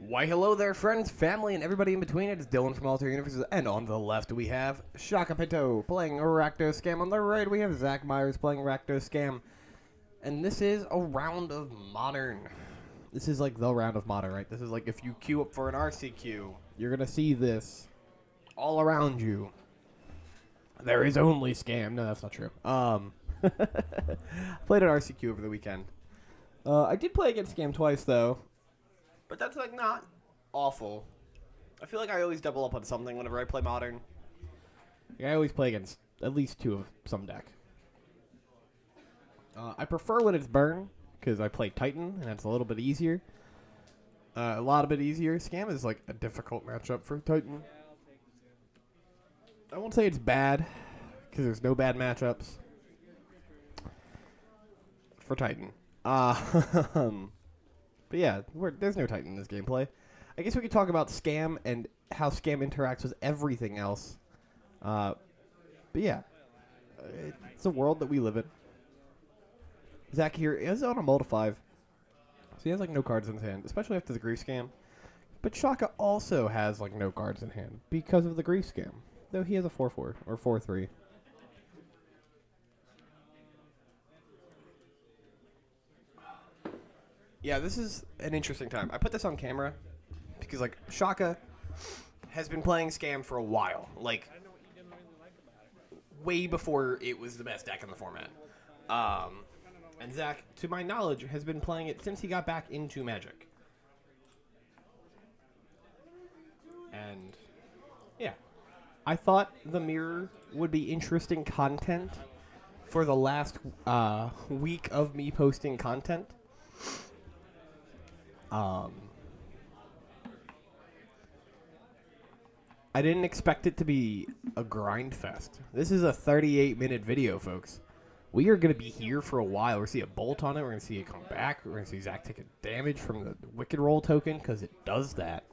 Why, hello there, friends, family, and everybody in between. It is Dylan from Alter Universes, and on the left we have Shaka Pinto playing Rakdos Scam. On the right we have Zach Myers playing Rakdos Scam. And this is a round of Modern. This is like the round of Modern, right? This is like if you queue up for an RCQ, you're going to see this all around you. There is only Scam. No, that's not true. Played an RCQ over the weekend. I did play against Scam twice, though. But that's, like, not awful. I feel like I always double up on something whenever I play Modern. Like, I always play against at least two of some deck. I prefer when it's Burn, because I play Titan, and it's a little bit easier. A lot bit easier. Scam is, like, a difficult matchup for Titan. I won't say it's bad, because there's no bad matchups for Titan. But yeah, there's no Titan in this gameplay. I guess we could talk about Scam and how Scam interacts with everything else. But yeah, it's a world that we live in. Zach here is on a mull to 5. So he has like no cards in his hand, especially after the Grief Scam. But Shaka also has like no cards in hand because of the Grief Scam. Though he has a 4-4 or 4-3. Yeah, this is an interesting time. I put this on camera because, like, Shaka has been playing Scam for a while. Like, way before it was the best deck in the format. And Zach, to my knowledge, has been playing it since he got back into Magic. And, yeah. I thought the mirror would be interesting content for the last week of me posting content. I didn't expect it to be a grind fest. This is a 38-minute video, folks. We are going to be here for a while. We're going to see a bolt on it. We're going to see it come back. We're going to see Zach take a damage from the Wicked Roll token, because it does that.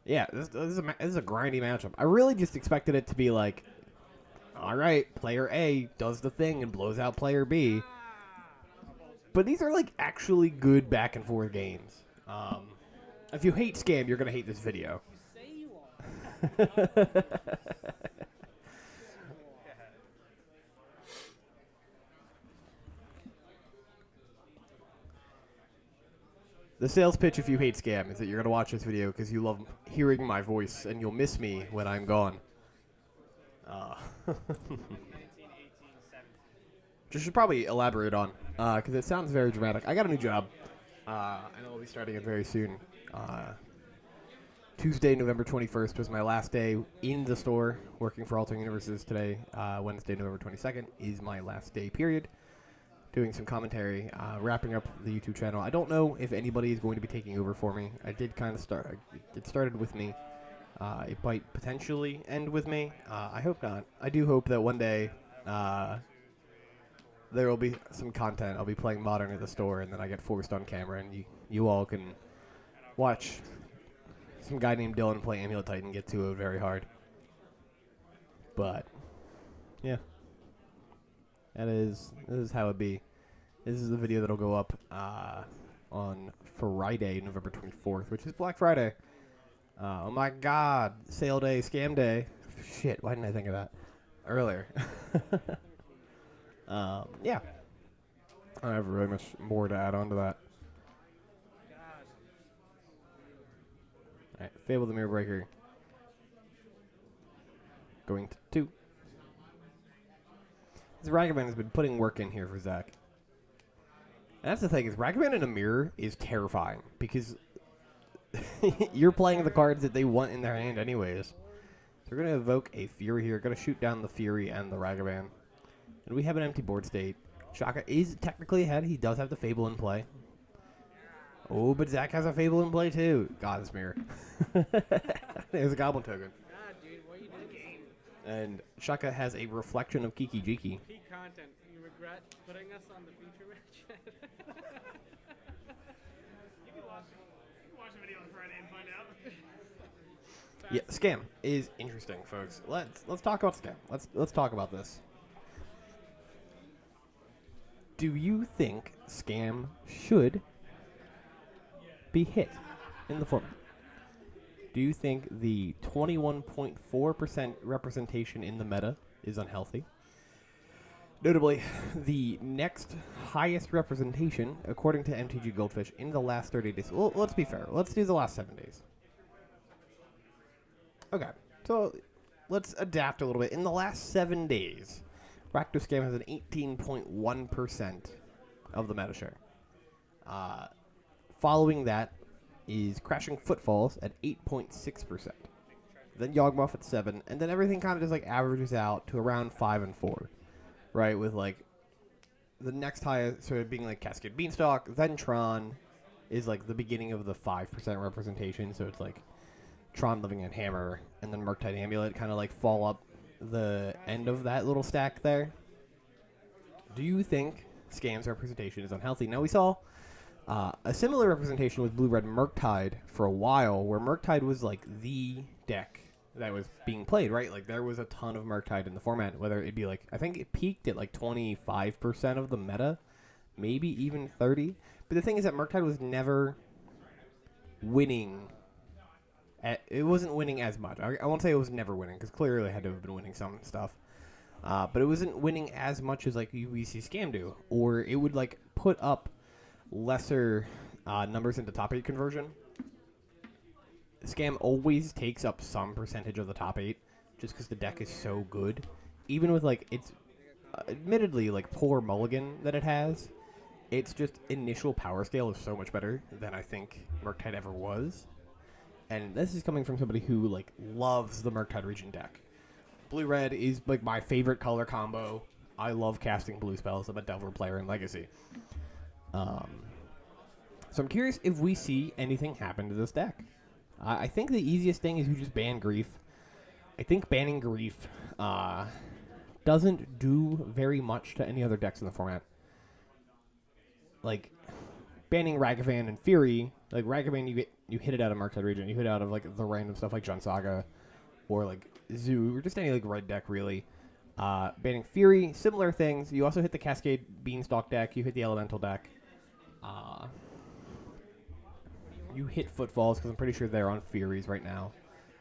Yeah, this is a grindy matchup. I really just expected it to be like, all right, player A does the thing and blows out player B. But these are, like, actually good back-and-forth games. If you hate Scam, you're going to hate this video. The sales pitch, if you hate Scam, is that you're going to watch this video because you love hearing my voice and you'll miss me when I'm gone. Just should probably elaborate on, because it sounds very dramatic. I got a new job, and I'll be starting it very soon. Tuesday, November 21st was my last day in the store working for Alter Universes today. Wednesday, November 22nd is my last day, period. Doing some commentary, wrapping up the YouTube channel. I don't know if anybody is going to be taking over for me. I did kind of start. It started with me. It might potentially end with me. I hope not. I do hope that one day there will be some content. I'll be playing Modern at the store, and then I get forced on camera, and you all can watch some guy named Dylan play Amulet Titan get to it very hard. But yeah, this is how it be. This is the video that'll go up on Friday, November 24th, which is Black Friday. Oh my God, sale day, scam day. Shit, why didn't I think of that earlier? Yeah. I don't have really much more to add on to that. Alright, Fable the Mirror Breaker. Going to 2. This Ragavan has been putting work in here for Zach. And that's the thing, is Ragavan in a mirror is terrifying, because you're playing the cards that they want in their hand anyways. They're going to evoke a Fury here, going to shoot down the Fury and the Ragavan. And we have an empty board state. Shaka is technically ahead. He does have the Fable in play. Oh, but Zach has a Fable in play too. God, this mirror. There's a Goblin token. God, dude, what are you doing? And Shaka has a reflection of Kiki Jiki. Peak content. You regret putting us on the feature match? You can watch the video on Friday and find out. Yeah, Scam is interesting, folks. Let's talk about Scam. Let's talk about this. Do you think Scam should be hit in the format? Do you think the 21.4% representation in the meta is unhealthy? Notably, the next highest representation, according to MTG Goldfish, in the last 30 days. Well, let's be fair. Let's do the last 7 days. Okay, so let's adapt a little bit. In the last 7 days, Rakdos Scam has an 18.1% of the meta share. Following that is Crashing Footfalls at 8.6%. Then Yawgmoth at 7, and then everything kind of just like averages out to around 5 and 4, right? With like the next highest sort of being like Cascade Beanstalk, then Tron is like the beginning of the 5% representation, so it's like Tron, Living and Hammer, and then Murktide Amulet kind of like fall up the end of that little stack there. Do you think Scam's representation is unhealthy? Now, we saw a similar representation with Blue-Red Murktide for a while, where Murktide was like the deck that was being played, right? Like, there was a ton of Murktide in the format, whether it be like, I think it peaked at like 25% of the meta, maybe even 30. But the thing is that Murktide was never winning. It wasn't winning as much. I won't say it was never winning, because clearly it had to have been winning some stuff. But it wasn't winning as much as like we see Scam do, or it would like put up lesser numbers into top 8 conversion. Scam always takes up some percentage of the top 8 just because the deck is so good. Even with like its admittedly like poor mulligan that it has, its just initial power scale is so much better than I think Murktide ever was. And this is coming from somebody who like loves the Murktide region deck. Blue-red is like my favorite color combo. I love casting blue spells. I'm a Delver player in Legacy. So I'm curious if we see anything happen to this deck. I think the easiest thing is you just ban Grief. I think banning Grief doesn't do very much to any other decks in the format. Like, banning Ragavan and Fury, like Ragavan you hit it out of Murktide region, you hit it out of like the random stuff like Jund Saga or like Zoo, or just any like red deck really. Banning Fury, similar things. You also hit the Cascade Beanstalk deck, you hit the Elemental deck. You hit Footfalls, because I'm pretty sure they're on Furies right now.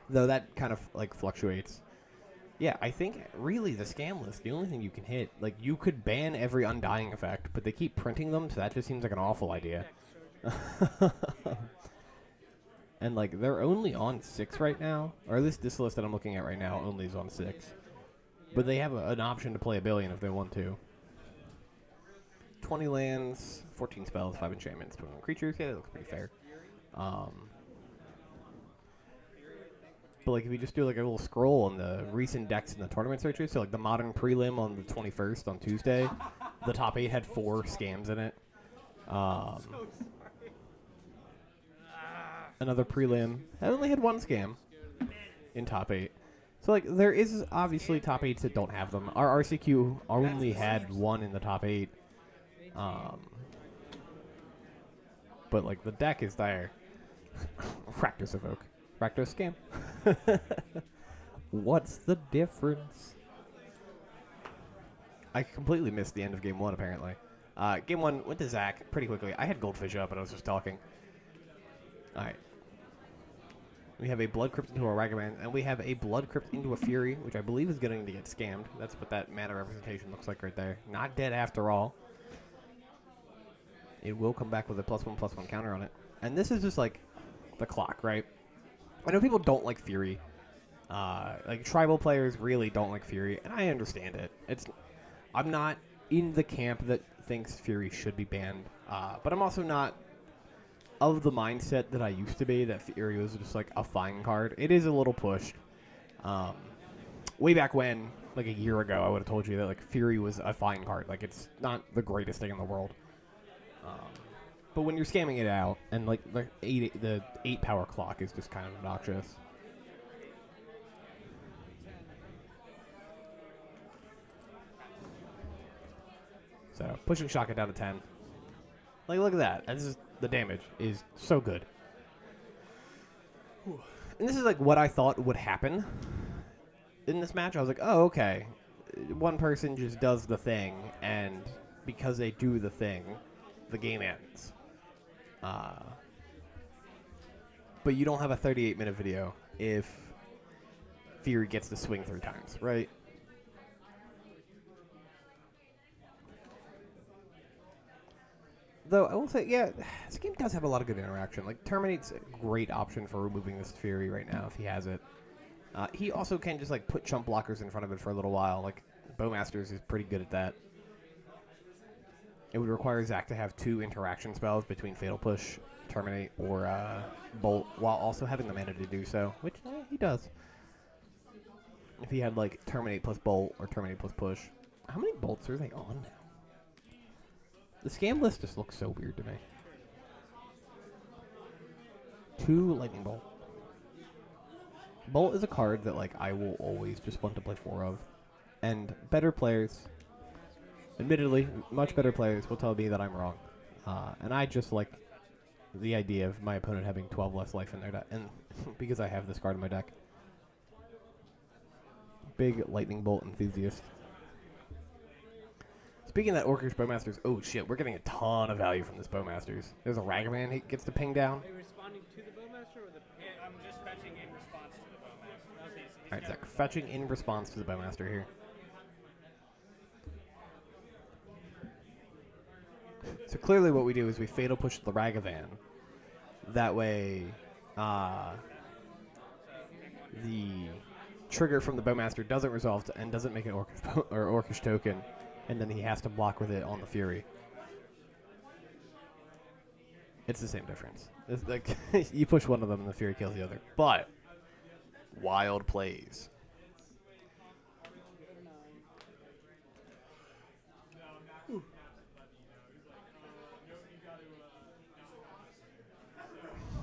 Though that kind of like fluctuates. Yeah, I think really the Scam list, the only thing you can hit, like you could ban every Undying effect, but they keep printing them, so that just seems like an awful idea. And like they're only on 6 right now, or at least this list that I'm looking at right now only is on 6. But they have an option to play a billion if they want to. 20 lands, 14 spells, 5 enchantments, 21 creatures. Yeah, that looks pretty fair. But like if you just do like a little scroll on the recent decks in the tournament searches, so like the Modern Prelim on the 21st on Tuesday, the top 8 had 4 Scams in it. Another Prelim that only had 1 Scam in top 8. So like there is obviously top 8s that don't have them. Our RCQ only had 1 in the top 8. But like the deck is there. Rakdos Evoke. Rakdos Scam. What's the difference? I completely missed the end of game 1 apparently. Game 1 went to Zach pretty quickly. I had Goldfish up and I was just talking. Alright. We have a Blood Crypt into a Ragavan, and we have a Blood Crypt into a Fury, which I believe is going to get scammed. That's what that mana representation looks like right there. Not dead after all. It will come back with a +1/+1 counter on it. And this is just like the clock, right? I know people don't like Fury. Like tribal players really don't like Fury, and I understand it. I'm not in the camp that thinks Fury should be banned, but I'm also not of the mindset that I used to be, that Fury was just like a fine card. It is a little pushed. Way back when, like a year ago, I would have told you that like Fury was a fine card. Like it's not the greatest thing in the world. But when you're scamming it out, and like the 8 power clock is just kind of obnoxious. So pushing Shaka down to 10. Like look at that. This is the damage is so good. And this is like what I thought would happen in this match. I was like, oh okay, one person just does the thing and because they do the thing, the game ends. But you don't have a 38-minute video if Fury gets to swing 3 times, right? Though I will say, yeah, this game does have a lot of good interaction. Like, Terminate's a great option for removing this Fury right now if he has it. He also can just, like, put chump blockers in front of it for a little while. Like, Bowmasters is pretty good at that. It would require Zach to have 2 interaction spells between Fatal Push, Terminate, or Bolt, while also having the mana to do so, which he does. If he had, like, Terminate plus Bolt or Terminate plus Push. How many bolts are they on now? The scam list just looks so weird to me. 2 Lightning Bolt. Bolt is a card that, like, I will always just want to play 4 of. And better players, admittedly, much better players will tell me that I'm wrong. And I just like the idea of my opponent having 12 less life in their deck. And because I have this card in my deck. Big Lightning Bolt enthusiast. Speaking of that Orcish Bowmasters, oh shit, we're getting a ton of value from this Bowmasters. There's a Ragavan he gets to ping down. Are you responding to the Bowmaster or the? Yeah, I'm just fetching in response to the Bowmaster. Okay, so Alright, Zach, fetching in response to the Bowmaster here. So clearly what we do is we Fatal Push the Ragavan. That way, the trigger from the Bowmaster doesn't resolve and doesn't make an Orcish token, and then he has to block with it on the Fury. It's the same difference. It's like you push one of them and the Fury kills the other. But wild plays.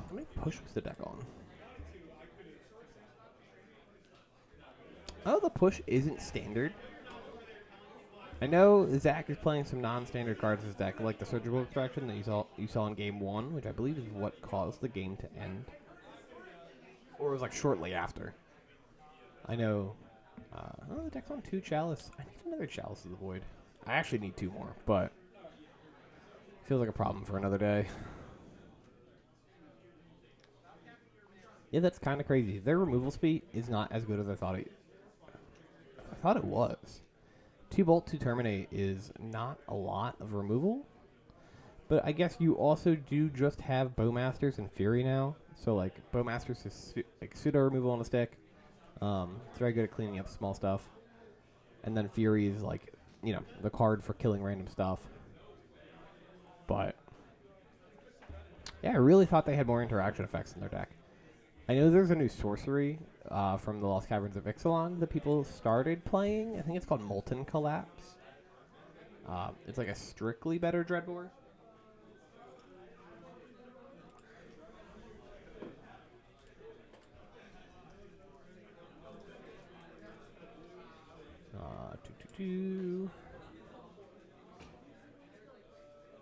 How many push was the deck on? Oh, the push isn't standard. I know Zach is playing some non-standard cards in his deck, like the Surgical Extraction that you saw in Game 1, which I believe is what caused the game to end. Or it was like shortly after. I know. Oh, the deck's on 2 Chalice. I need another Chalice of the Void. I actually need 2 more, but feels like a problem for another day. Yeah, that's kind of crazy. Their removal speed is not as good as I thought it was. 2 Bolt, 2 Terminate is not a lot of removal. But I guess you also do just have Bowmasters and Fury now. So, like, Bowmasters is like pseudo removal on the stick. It's very good at cleaning up small stuff. And then Fury is, like, you know, the card for killing random stuff. But yeah, I really thought they had more interaction effects in their deck. I know there's a new sorcery from the Lost Caverns of Ixalan that people started playing. I think it's called Molten Collapse. It's like a strictly better Dreadbore.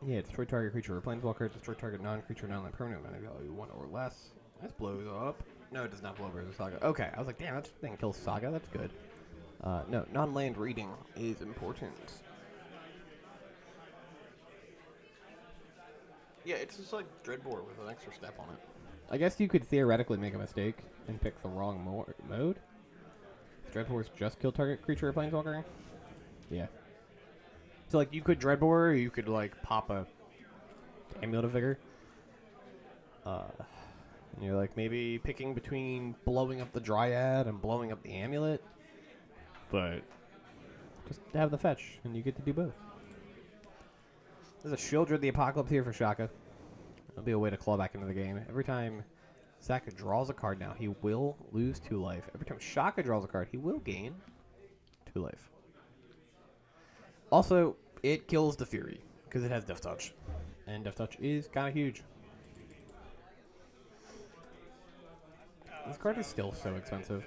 Yeah, destroy target creature or planeswalker, destroy target non-creature, non-land permanent, mana value 1 or less. This blows up. No, it does not blow over as a Saga. Okay, I was like, damn, that thing kills Saga. That's good. No, non-land reading is important. Yeah, it's just like Dreadbore with an extra step on it. I guess you could theoretically make a mistake and pick the wrong mode. Dreadbore's just kill target creature or planeswalker? Yeah. So, like, you could Dreadbore, or you could, like, pop a Amulet of Vigor. And you're, like, maybe picking between blowing up the Dryad and blowing up the Amulet. But just have the fetch, and you get to do both. There's a Shieldred the Apocalypse here for Shaka. That'll be a way to claw back into the game. Every time Zach draws a card now, he will lose 2 life. Every time Shaka draws a card, he will gain 2 life. Also, it kills the Fury, because it has Death Touch. And Death Touch is kind of huge. This card is still so expensive.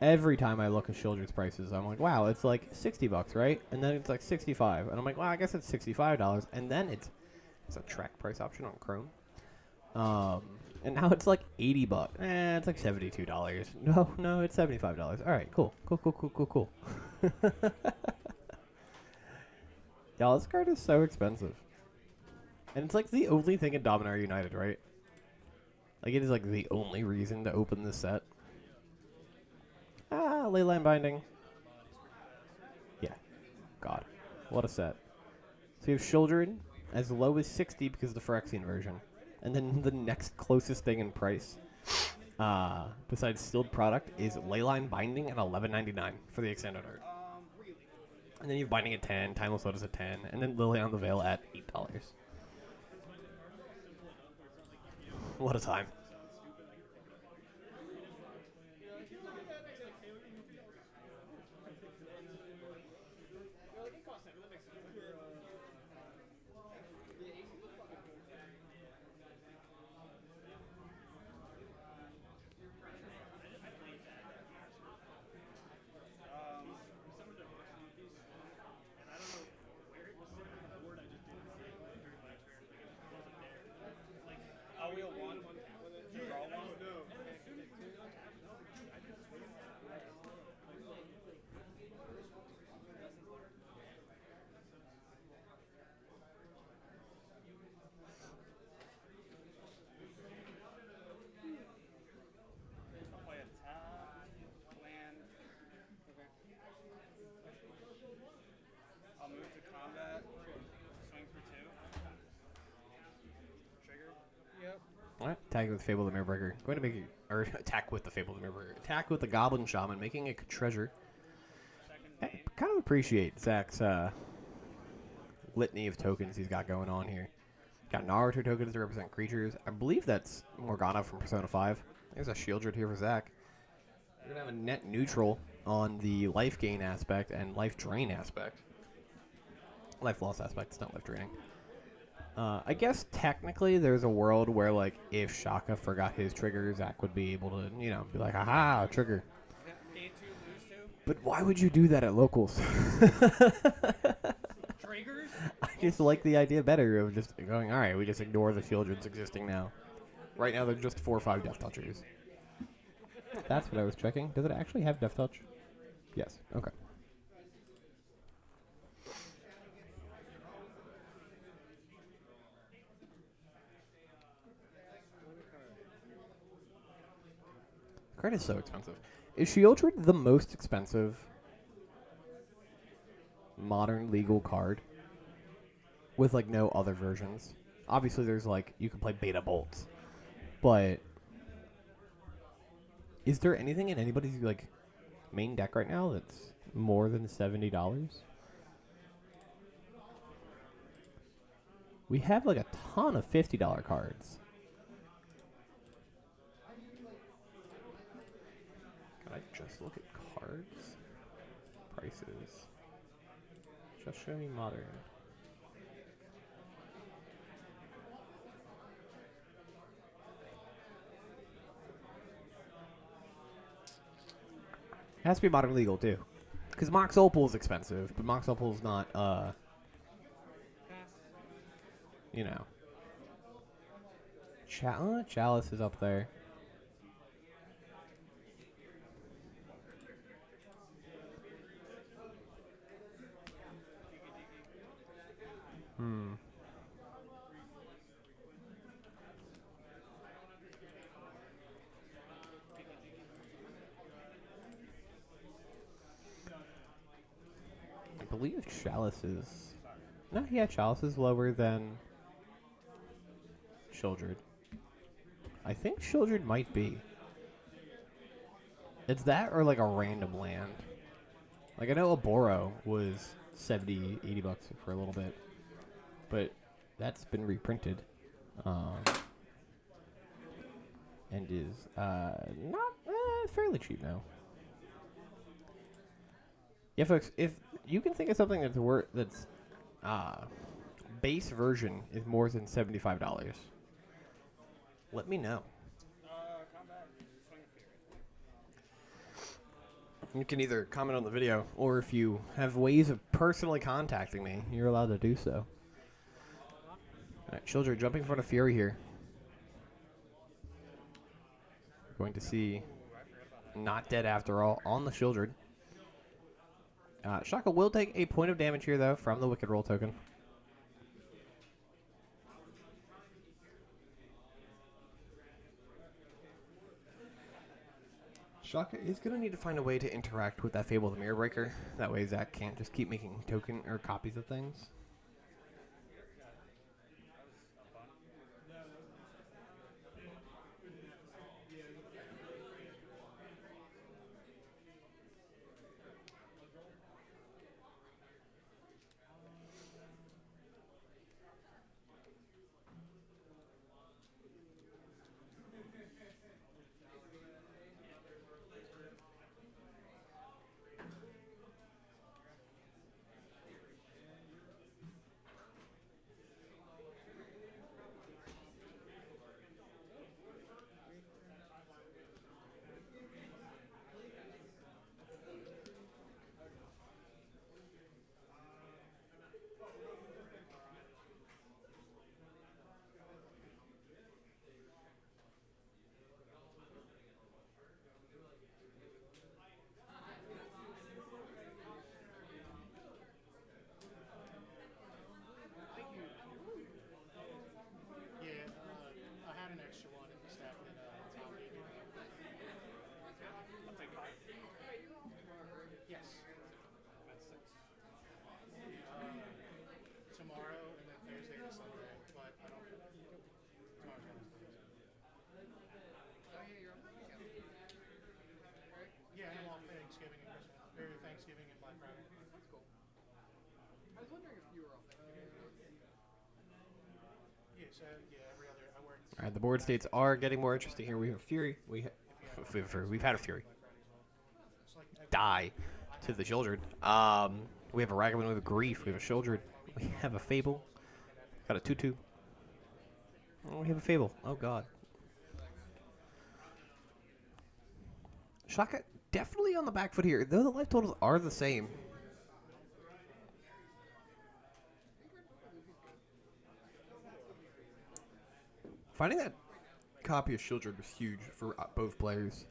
Every time I look at Shieldred's prices, I'm like, wow, it's like $60, right? And then it's like $65. And I'm like, wow, I guess it's $65. And then it's a track price option on Chrome. And now it's like $80. It's like $72. No, it's $75. All right, cool. Yeah, this card is so expensive. And it's like the only thing in Dominaria United, right? Like it is like the only reason to open this set. Ah, Leyline Binding. Yeah. God. What a set. So you have Children as low as 60 because of the Phyrexian version. And then the next closest thing in price, besides Stilled Product, is Leyline Binding at $11.99 for the extended art. And then you have Binding at 10, Timeless Lotus at 10, and then Lily on the Veil at $8. What a time. Oh, wheel one. Draw one. I'll play a tap, land. Okay. I'll move to combat. Swing for 2. Trigger. Yep. Alright, attack with Fable the Mirrorbreaker. Going to make or attack with the Fable the Mirrorbreaker. Attack with the Goblin Shaman, making a treasure. I kind of appreciate Zach's litany of tokens he's got going on here. Got Naruto tokens to represent creatures. I believe that's Morgana from Persona 5. There's a Shieldred here for Zach. We're going to have a net neutral on the life gain aspect and life drain aspect. Life loss aspect, it's not life draining. I guess technically there's a world where, like, if Shaka forgot his trigger, Zach would be able to, you know, be like, aha, trigger. Gain 2, lose 2. But why would you do that at locals? Triggers? I just like the idea better of just going, all right, we just ignore the Shieldreds existing now. Right now, they're just 4 or 5 Death Touchers. That's what I was checking. Does it actually have Death Touch? Yes. Okay. Card is so expensive. Is Shieldred the most expensive modern legal card with, like, no other versions? Obviously, there's, like, you can play Beta Bolts, but is there anything in anybody's, like, main deck right now that's more than $70? We have, like, a ton of $50 cards. Can I just look at cards? Prices. Just show me modern. It has to be modern legal, too. Because Mox Opal is expensive, but Mox Opal is not, you know. Chalice is up there. I believe Chalice is... No, yeah, Chalice is lower than Shieldred. I think Shieldred might be. It's that or like a random land. Like I know Aboro was 70, 80 bucks for a little bit. But that's been reprinted. And is not fairly cheap now. Yeah, folks, if you can think of something that's base version is more than $75, let me know. Combat. Swing a fear. You can either comment on the video, or if you have ways of personally contacting me, you're allowed to do so. Alright, Children, jumping in front of Fury here. We're going to see Not Dead After All on the Children. Shaka will take a point of damage here, though, from the Wicked Roll token. Shaka is going to need to find a way to interact with that Fable of the Mirror Breaker. That way Zach can't just keep making token or copies of things. Yeah, I had an extra one in the stack that Tom gave me. I'll take 5. Yes. That's 6. Tomorrow and then Thursday to Sunday, but I don't. Tomorrow's Wednesday. Yeah, and I'm off Thanksgiving and Christmas. Or Thanksgiving and Black Friday. That's cool. I was wondering if you were off Thanksgiving. Yeah, so yeah, every other. I worked. All right, the board states are getting more interesting here. We have Fury. We've had a Fury It's like die to the Children. We have a Ragavan. We have a Grief. We have a Children. We have a Fable. Got a 2/2. Oh, we have a Fable. Oh God. Shaka definitely on the back foot here. Though the life totals are the same. Finding that copy of Children was huge for both players.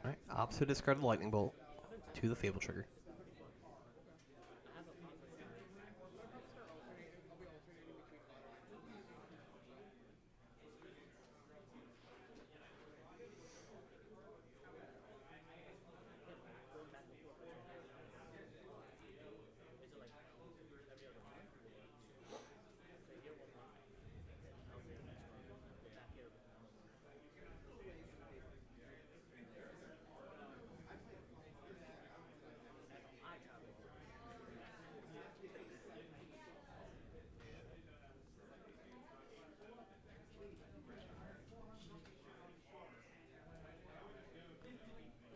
All right, opposite discard the Lightning Bolt to the Fable trigger.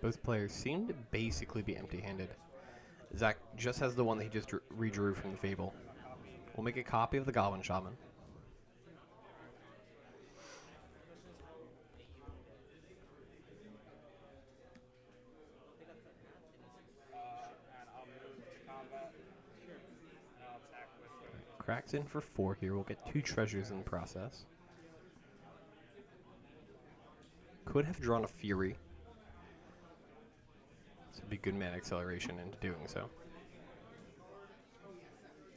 Both players seem to basically be empty-handed. Zach just has the one that he just redrew from the Fable. We'll make a copy of the Goblin Shaman. and I'll move to combat. And I'll attack with. Cracks in for 4 here. We'll get 2 treasures in the process. Could have drawn a Fury. This would be good mana acceleration into doing so.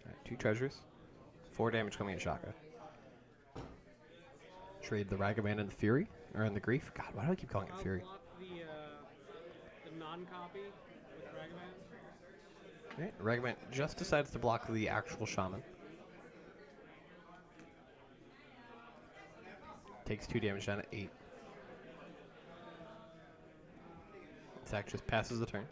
Alright, 2 treasures. 4 damage coming at Shaka. Trade the Ragavan and the Fury. Or in the Grief. God, why do I keep calling it Fury? Block the non-copy with Ragavan. Alright, Ragavan just decides to block the actual Shaman. Takes 2 damage down at 8. Zach just passes the turn.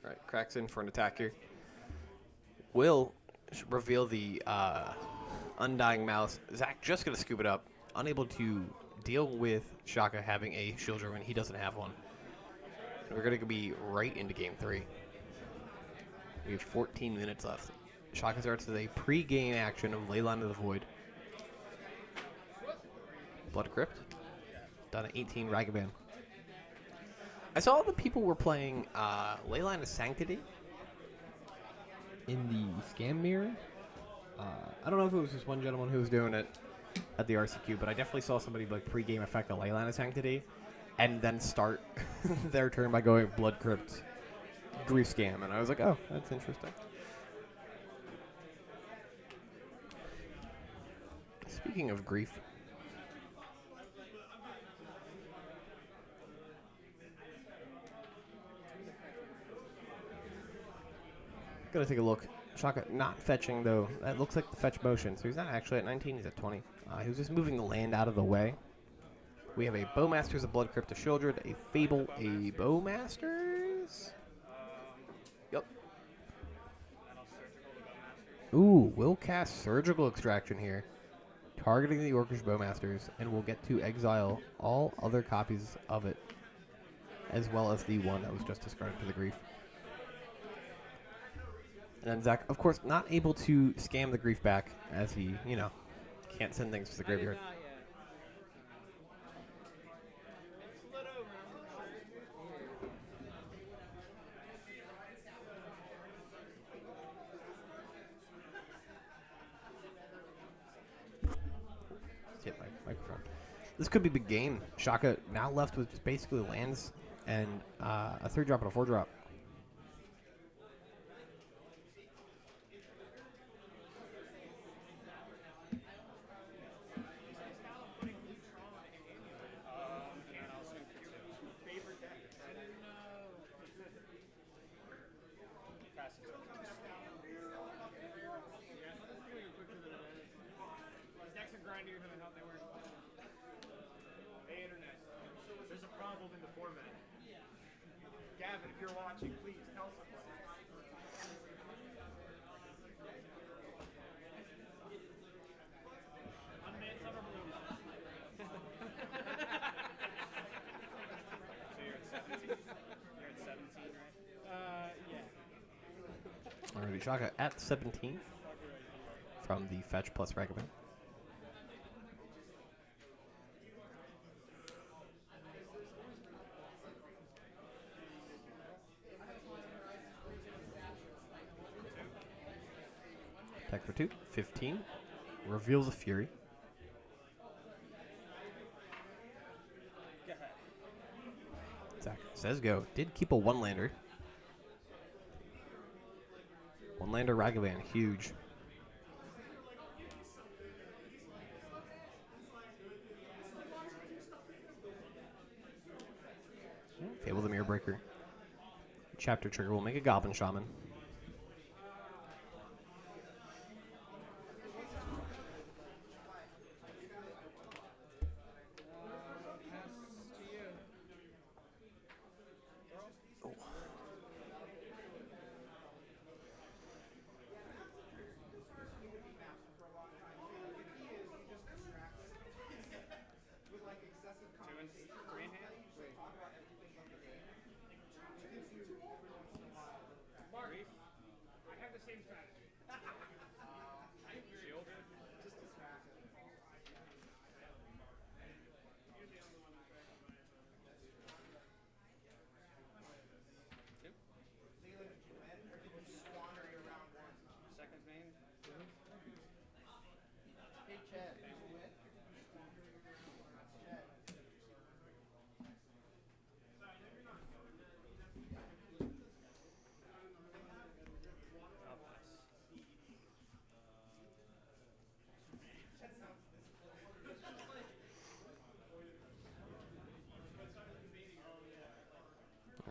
Alright, cracks in for an attack here. Will reveal the Undying Malice. Zach just going to scoop it up. Unable to deal with Shaka having a shield when he doesn't have one. And we're going to be right into game 3. We have 14 minutes left. Shaka starts with a pre-game action of Leyline of the Void. Blood Crypt. Down to 18 Ragavan. I saw the people were playing Leyline of Sanctity in the scam mirror. I don't know if it was just one gentleman who was doing it at the RCQ, but I definitely saw somebody like pre-game effect a Leyline of Sanctity and then start their turn by going Blood Crypt Grief Scam, and I was like, oh, that's interesting. Speaking of grief, gonna take a look. Shaka not fetching though. That looks like the fetch motion, so he's not actually at 19. He's at 20. He was just moving the land out of the way. We have a Bowmasters, a Blood Crypt, a Shieldred, a Fable, a Bowmasters. Yep. And I'll surgical the Bowmaster. Ooh, we'll cast Surgical Extraction here, targeting the Orcish Bowmasters, and we'll get to exile all other copies of it, as well as the one that was just discarded to the Grief. And then Zach, of course, not able to scam the Grief back, as he, can't send things to the graveyard. Not yet. It's lit over. Let's hit my microphone. This could be big game. Shaka now left with basically lands and a 3-drop and a 4-drop. And I'll swing for 2. Favorite deck? I didn't know. Passing surgical. Yeah, I thought this was going quicker than it is. These decks are grindier than I thought they were. Hey, Internet. There's a problem in the format. Gavin, if you're watching, please tell someone. Unmanned summer bloom. So you're at 17. You're at 17, right? Yeah. Alrighty, Shaka at 17 from the fetch plus recommend. Attack for 2. 15. Reveals a Fury. Go ahead. Zach says go. Did keep a one-lander. One-lander Ragavan, huge. Fable the Mirror Breaker. Chapter trigger will make a Goblin Shaman. Pass to you. Two and 3 in hand. Grief. I have the same strategy. Shielded. Two. Second main. Hey, Chad. I'll pass.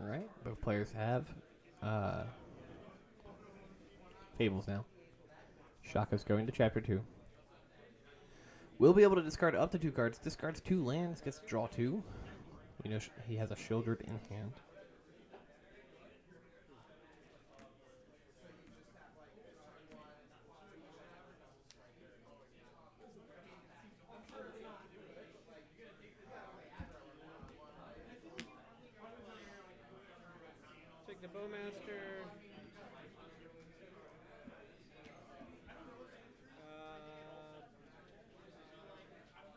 All right, both players have Fables now. Shaka's going to Chapter 2. Will be able to discard up to 2 cards. Discards 2 lands, gets to draw 2. We know he has a Shieldred in hand. Take the Bowmaster.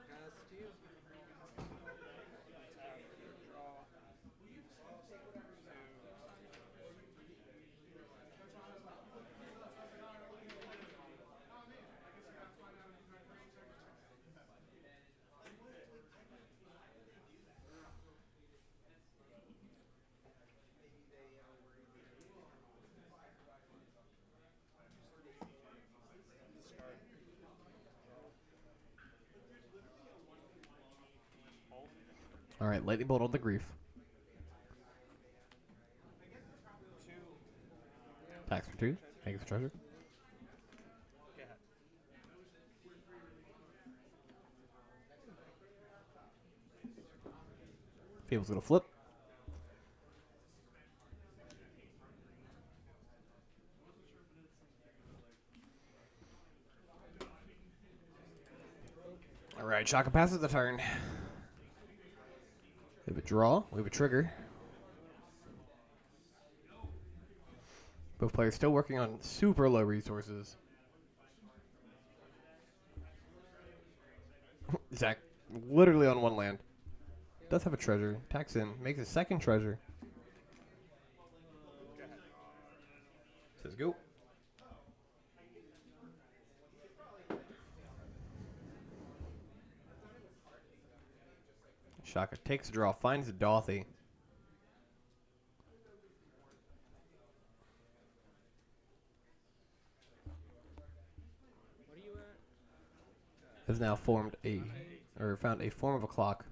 Pass to you. Attack. Draw. All right, lightning bolt on the grief. 2. Tax for 2. Make a treasure. Yeah. Fable's gonna flip. All right, Shaka passes the turn. We have a draw. We have a trigger. Both players still working on super low resources. Zach, literally on one land. Does have a treasure. Tax in. Makes a second treasure. Says go. Shaka takes a draw. Finds a Dothy. What are you at? Has now formed a, or found a form of a clock.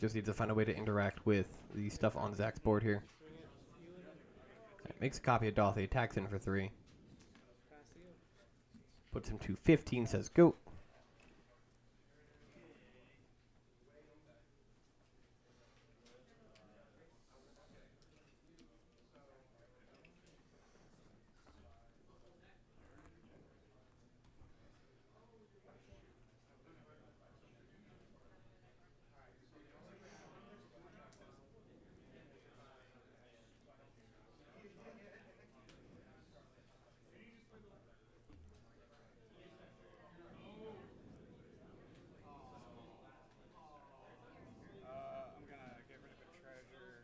Just needs to find a way to interact with the stuff on Zach's board here. Right, makes a copy of Dothy, attacks in for 3. Pass to you. Puts him to 15, says go. I'm gonna get rid of a treasure.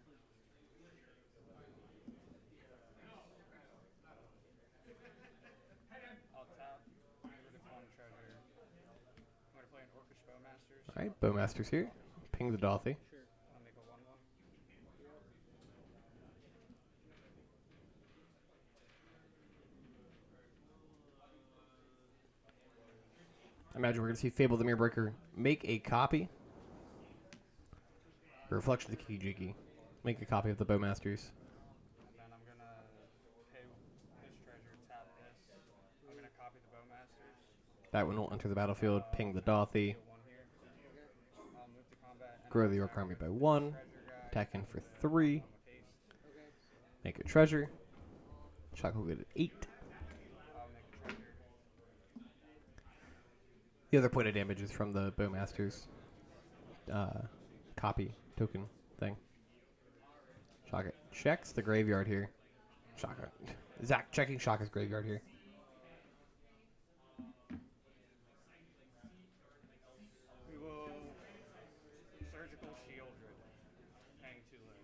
I'll tap. Get rid of 1 treasure. I'm gonna play an Orcish Bowmasters. All right, Bowmaster's here. Ping the Dothy. Sure. I'll make a 1/1. I imagine we're going to see Fable the Mirror Breaker make a copy. Reflection of the Kijiki. Make a copy of the Bowmasters. And then I'm gonna pay this treasure, tap this. I'm gonna copy the Bowmasters. That one will enter the battlefield. Ping the Dothy. Deal 1 here. I'll move to combat. And Grow I'll the Orc attack Army by with 1. treasure guy. Attack in for 3. With haste. Okay. Make a treasure. Shaka will get an 8. I'll make a treasure. The other point of damage is from the Bowmasters copy token thing. Shaka checks the graveyard here. Shaka. Zach checking Shaka's graveyard here. We will surgical shield rid. Paying 2 life.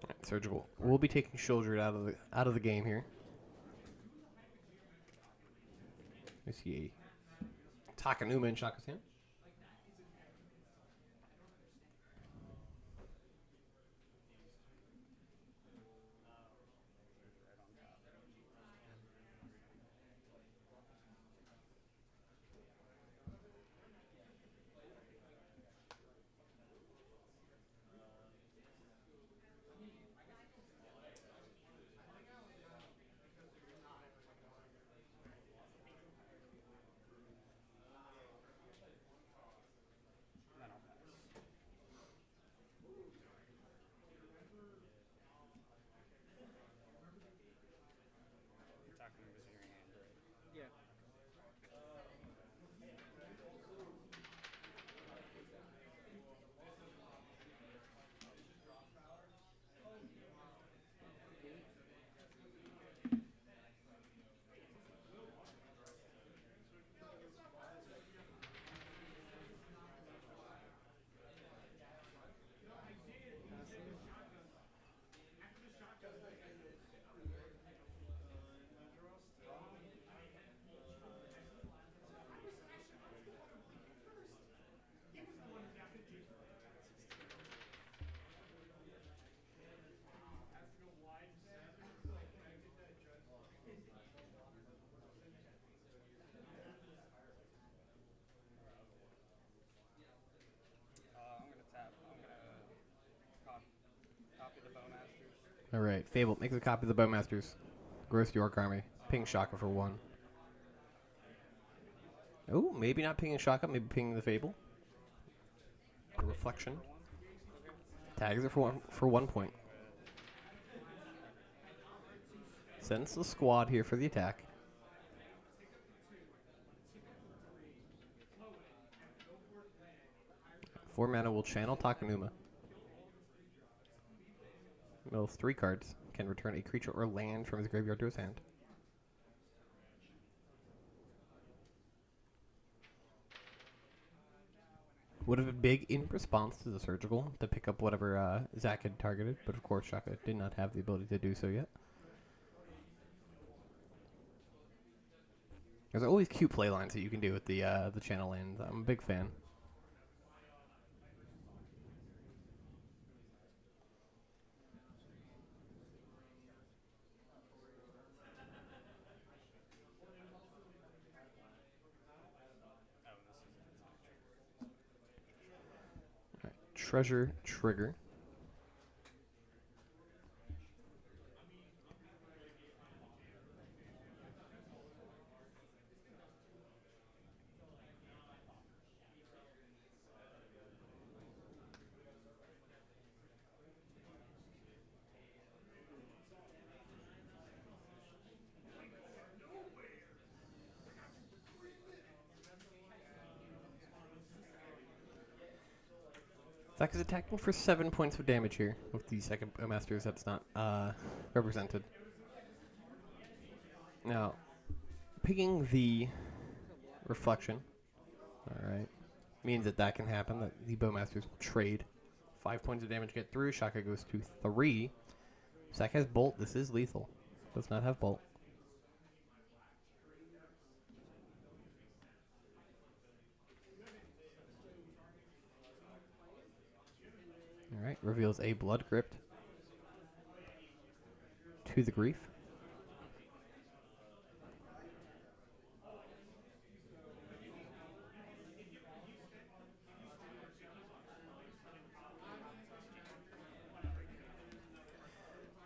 Alright, surgical. We'll be taking Shieldred out of the game here. We see a Takanuma in Shaka's hand. All right. Fable makes a copy of the Bowmasters. Gross York Army. Ping Shaka for 1. Oh, maybe not pinging Shaka. Maybe pinging the Fable. A reflection. Tags are for 1 point. Sends the squad here for the attack. 4 mana will channel Takanuma. Middle 3 cards. Can return a creature or land from his graveyard to his hand. Would have been big in response to the surgical to pick up whatever Zach had targeted, but of course Shaka did not have the ability to do so yet. There's always cute playlines that you can do with the channel lands. I'm a big fan. All right, Treasure Trigger. Zach is attacking for 7 points of damage here with the second Masters that's not represented. Now, picking the reflection, all right, means that can happen, that the Bowmasters will trade. 5 points of damage get through. Shaka goes to 3. Zach has Bolt. This is lethal. Does not have Bolt. All right, reveals a Blood Crypt to the Grief.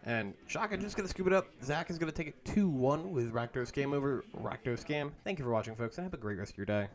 And Shaka just going to scoop it up. Zach is going to take it 2-1 with Rakdos. Game over. Rakdos scam. Thank you for watching, folks, and have a great rest of your day.